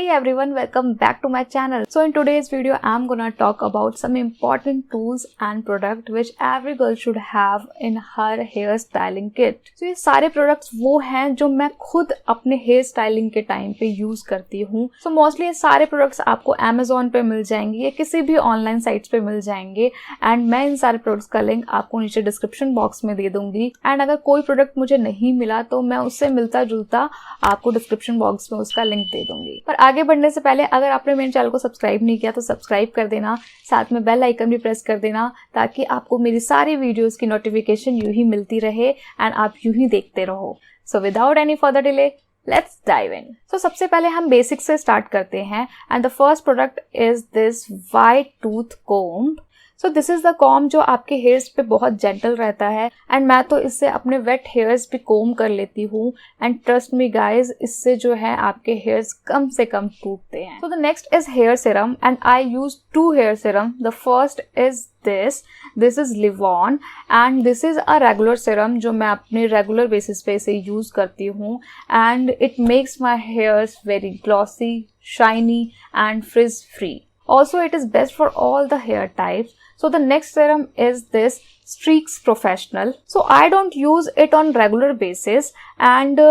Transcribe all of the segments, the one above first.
Hey everyone, welcome back to my channel. So in today's video, I'm gonna talk about some important tools and product which every girl should have in her hair styling kit. So ये सारे products वो हैं जो मैं खुद अपने hair styling के time पे यूज करती हूँ. So mostly ये सारे products आपको Amazon पे मिल जाएंगे या किसी भी ऑनलाइन साइट्स पे मिल जाएंगे एंड मैं इन सारे प्रोडक्ट्स का लिंक आपको नीचे डिस्क्रिप्शन बॉक्स में दे दूंगी. एंड अगर कोई प्रोडक्ट मुझे नहीं मिला तो मैं उससे मिलता जुलता आपको डिस्क्रिप्शन बॉक्स में उसका लिंक दे दूंगी. पर आगे बढ़ने से पहले अगर आपने मेरे चैनल को सब्सक्राइब नहीं किया तो सब्सक्राइब कर देना, साथ में बेल आइकन भी प्रेस कर देना ताकि आपको मेरी सारी वीडियोस की नोटिफिकेशन यूं ही मिलती रहे एंड आप यूं ही देखते रहो. So without any further delay let's dive in. So सबसे पहले हम बेसिक से स्टार्ट करते हैं and the first product is this white tooth comb. So this is the comb जो आपके हेयर्स पे बहुत जेंटल रहता है एंड मैं तो इससे अपने वेट हेयर्स भी कोम कर लेती हूँ एंड ट्रस्ट मी गाइज, इससे जो है आपके हेयर्स कम से कम टूटते हैं. So the next is hair serum and I use 2 hair serum. The first is this is Livon and this is a regular serum जो मैं अपने रेगुलर बेसिस पे इसे यूज करती हूँ and it makes my hairs very glossy, shiny and fridge free. Also, it is best for all the hair types. So the next serum is this Streax Professional. So I don't use it on regular basis and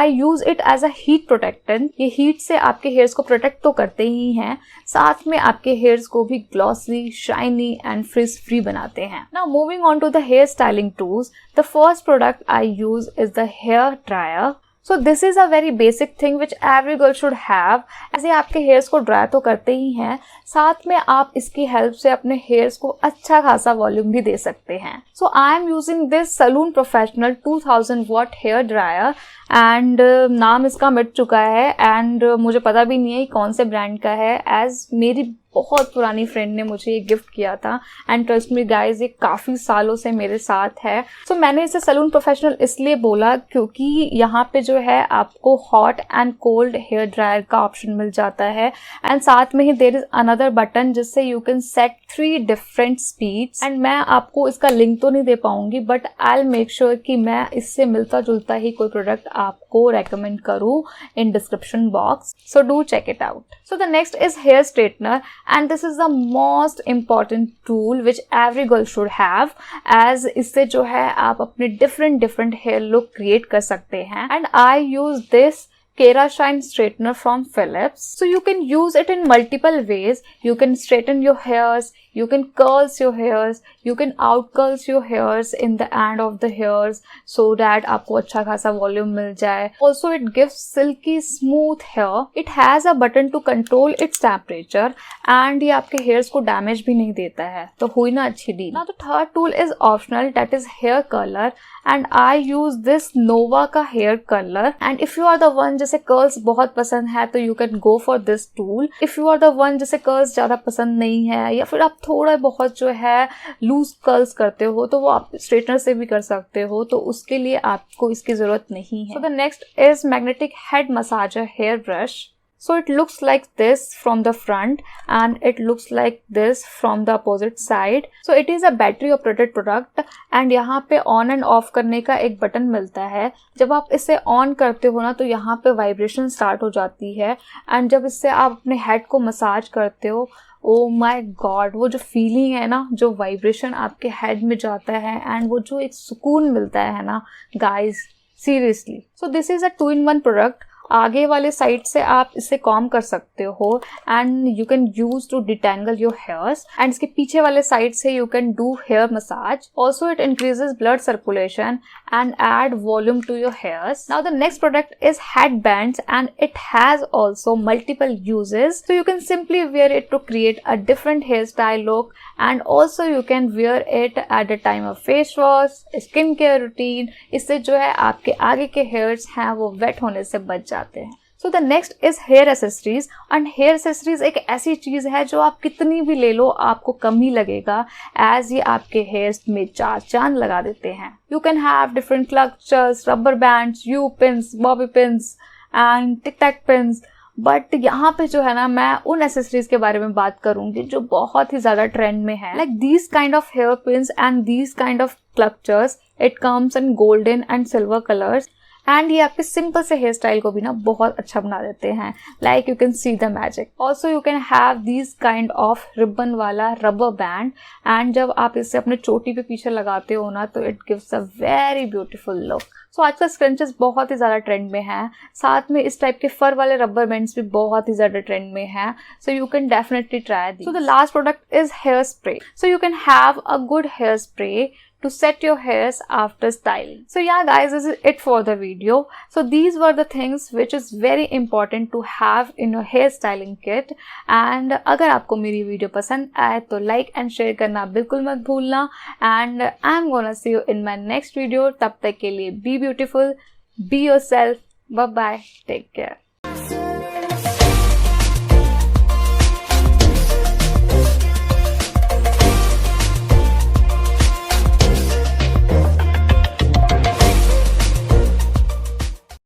I use it as a heat protectant. ये heat से आपके hairs को protect तो करते ही हैं, साथ में आपके hairs को भी glossy, shiny and frizz free बनाते हैं. Now moving on to the hair styling tools. The first product I use is the hair dryer. So this is a very basic thing which every girl should have. ऐसे आपके hairs को dry तो करते ही हैं, साथ में आप इसकी हेल्प से अपने हेयर्स को अच्छा खासा वॉल्यूम भी दे सकते हैं. So I am using this Saloon Professional 2000 watt hair dryer and नाम इसका मिट चुका है एंड मुझे पता भी नहीं है कौन से ब्रांड का है, एज मेरी बहुत पुरानी फ्रेंड ने मुझे ये गिफ्ट किया था एंड ट्रस्ट मी गाइज ये काफ़ी सालों से मेरे साथ है. सो मैंने इसे सलून प्रोफेशनल इसलिए बोला क्योंकि यहाँ पे जो है आपको hot and cold hair dryer का ऑप्शन मिल जाता है एंड साथ में ही देयर इज अनदर बटन जिससे you can set 3 different speeds and मैं आपको इसका लिंक तो नहीं दे पाऊंगी but I will make sure कि मैं इससे मिलता जुलता ही कोई प्रोडक्ट आपको रेकमेंड करूँ in description box. So do check it out. So the next is hair straightener and this is the most important tool which every girl should have as इससे जो है आप अपने different hair look create कर सकते हैं and I use this Kerashine straightener from Philips. So you can use it in multiple ways. You can straighten your hairs, you can curls your hairs, you can out curls your hairs in the end of the hairs so that आपको अच्छा खासा volume मिल जाए. Also it gives silky smooth hair. It has a button to control its temperature and ये आपके hairs को damage भी नहीं देता है, तो हुई ना अच्छी deal. Now the third tool is optional, that is hair curler and I use this Nova का hair curler and if you are the one जिसे कर्ल्स बहुत पसंद है तो you can go for this tool. If you are the one जिसे curls ज़्यादा पसंद नहीं है या फिर आप थोड़ा बहुत जो है लूज कर्ल्स करते हो तो वो आप स्ट्रेटनर से भी कर सकते हो, तो उसके लिए आपको इसकी ज़रूरत नहीं है. So the next is magnetic head massager hair brush. So it looks like this from the front and it looks like this from the opposite side. So it is a battery operated product and यहाँ पे on and off करने का एक button मिलता है. जब आप इसे ऑन करते हो ना तो यहाँ पे वाइब्रेशन स्टार्ट हो जाती है एंड जब इससे आप अपने हेड को मसाज करते हो, ओ माई गॉड, वो जो फीलिंग है ना, जो वाइब्रेशन आपके हेड में जाता है एंड वो जो एक सुकून मिलता है ना guys, seriously. So this is a 2-in-1 product. आगे वाले साइड से आप इसे कॉम कर सकते हो and you can use to detangle your hairs and इसके पीछे वाले साइड से you can do hair massage. Also it increases blood circulation and add volume to your hairs. Now the next product is Headbands and it has also multiple uses. So you can simply wear it to create a different hairstyle look and also you can wear it at the time of face wash, skin care routine. इससे जो है आपके आगे के hairs हैं वो wait होने से बच जाते हैं. So the next is hair accessories and hair accessories एक ऐसी चीज़ है जो आप कितनी भी ले लो आपको कम ही लगेगा एज ये आपके हेयर्स में 4 चांद लगा देते हैं. You can have different clutchers, rubber bands, U pins, bobby pins and tic tac pins. But यहाँ पे जो है ना मैं उन एसेसरीज के बारे में बात करूंगी जो बहुत ही ज़्यादा ट्रेंड में है. Like these kind of hair pins and these kind of clutchers. It comes in golden and silver colours and ये आपके सिंपल से हेयर स्टाइल को भी ना बहुत अच्छा बना देते हैं. Like you can see the magic. Also you can have this kind of ribbon वाला रबर बैंड, एंड जब आप इसे अपने चोटी पे पीछे लगाते हो ना तो it gives a very beautiful look. So आजकल स्क्रंचेस बहुत ही ज़्यादा ट्रेंड में हैं. साथ में इस टाइप के फर वाले रबर बैंड्स भी बहुत ही ज़्यादा ट्रेंड में हैं. So you can definitely try this. So the last product is hair spray. So you can have a good hair spray to set your hairs after styling. So yeah guys, this is it for the video. So these were the things which is very important to have in your hair styling kit. And अगर आपको मेरी video पसंद आए तो like and share करना बिल्कुल मत भूलना. And I'm gonna see you in my next video. तब तक के लिए be beautiful, be yourself. Bye bye, take care.